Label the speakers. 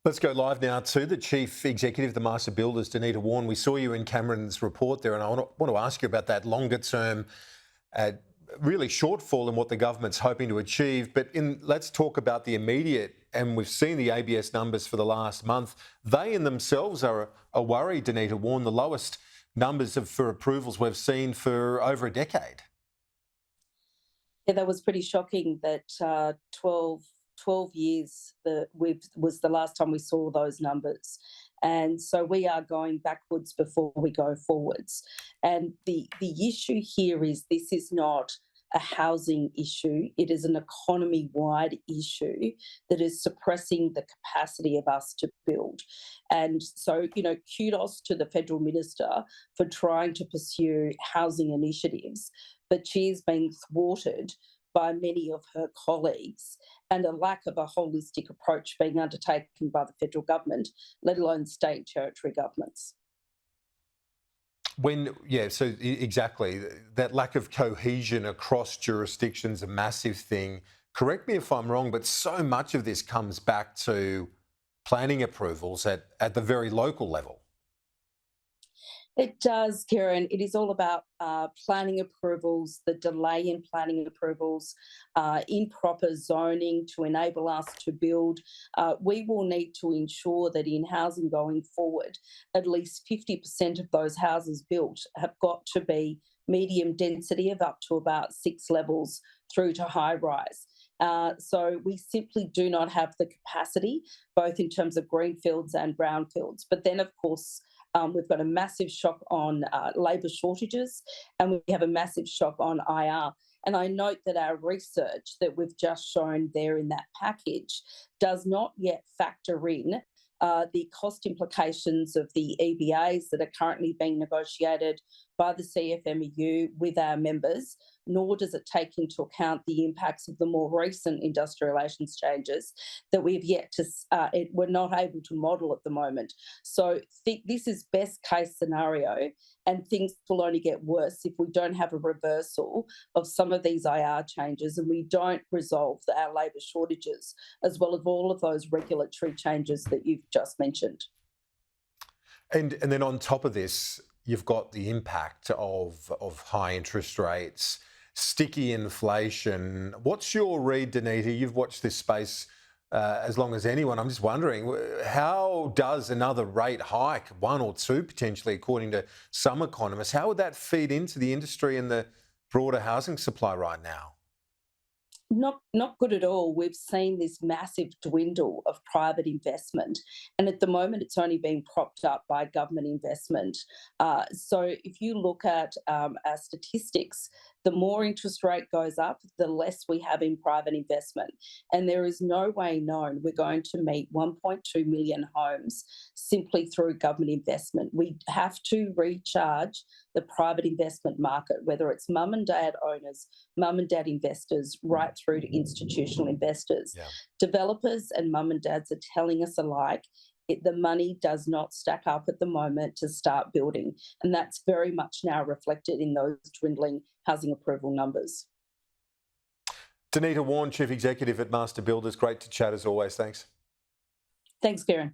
Speaker 1: Let's go live now to the Chief Executive of the Master Builders, Denita Wawn. We saw you in Cameron's report there, and I want to ask you about that longer term, uh, really shortfall in what the government's hoping to achieve. But let's talk about the immediate, and we've seen the ABS numbers for the last month. They in themselves are a worry, Denita Wawn, the lowest numbers for approvals we've seen for over a decade.
Speaker 2: Yeah, that was pretty shocking that 12 years was the last time we saw those numbers. And so we are going backwards before we go forwards. And the issue here is this is not a housing issue, it is an economy wide issue that is suppressing the capacity of us to build. And so, kudos to the federal minister for trying to pursue housing initiatives, but she is being thwarted by many of her colleagues and a lack of a holistic approach being undertaken by the federal government, let alone state and territory governments.
Speaker 1: Exactly. That lack of cohesion across jurisdictions, a massive thing. Correct me if I'm wrong, but so much of this comes back to planning approvals at the very local level.
Speaker 2: It does, Kieran. It is all about planning approvals, the delay in planning approvals, improper zoning to enable us to build. We will need to ensure that in housing going forward, at least 50% of those houses built have got to be medium density of up to about 6 levels through to high rise. So we simply do not have the capacity, both in terms of greenfields and brownfields. But then, of course, we've got a massive shock on labour shortages, and we have a massive shock on IR. And I note that our research that we've just shown there in that package does not yet factor in the cost implications of the EBAs that are currently being negotiated by the CFMEU with our members, nor does it take into account the impacts of the more recent industrial relations changes that we've yet to, we're not able to model at the moment. So this is best case scenario, and things will only get worse if we don't have a reversal of some of these IR changes and we don't resolve our labour shortages, as well as all of those regulatory changes that you've just mentioned.
Speaker 1: And then on top of this, you've got the impact of high interest rates, sticky inflation. What's your read, Denita? You've watched this space as long as anyone. I'm just wondering, how does another rate hike, one or two potentially, according to some economists, how would that feed into the industry and the broader housing supply right now?
Speaker 2: Not good at all. We've seen this massive dwindle of private investment, and at the moment, it's only being propped up by government investment. So, if you look at our statistics, the more interest rate goes up, the less we have in private investment. And there is no way known we're going to meet 1.2 million homes simply through government investment. We have to recharge the private investment market, whether it's mum and dad owners, mum and dad investors, right through to institutional investors.
Speaker 1: Yeah.
Speaker 2: Developers and mum and dads are telling us alike the money does not stack up at the moment to start building. And that's very much now reflected in those dwindling housing approval numbers.
Speaker 1: Denita Wawn, Chief Executive at Master Builders. Great to chat as always. Thanks.
Speaker 2: Thanks, Kieran.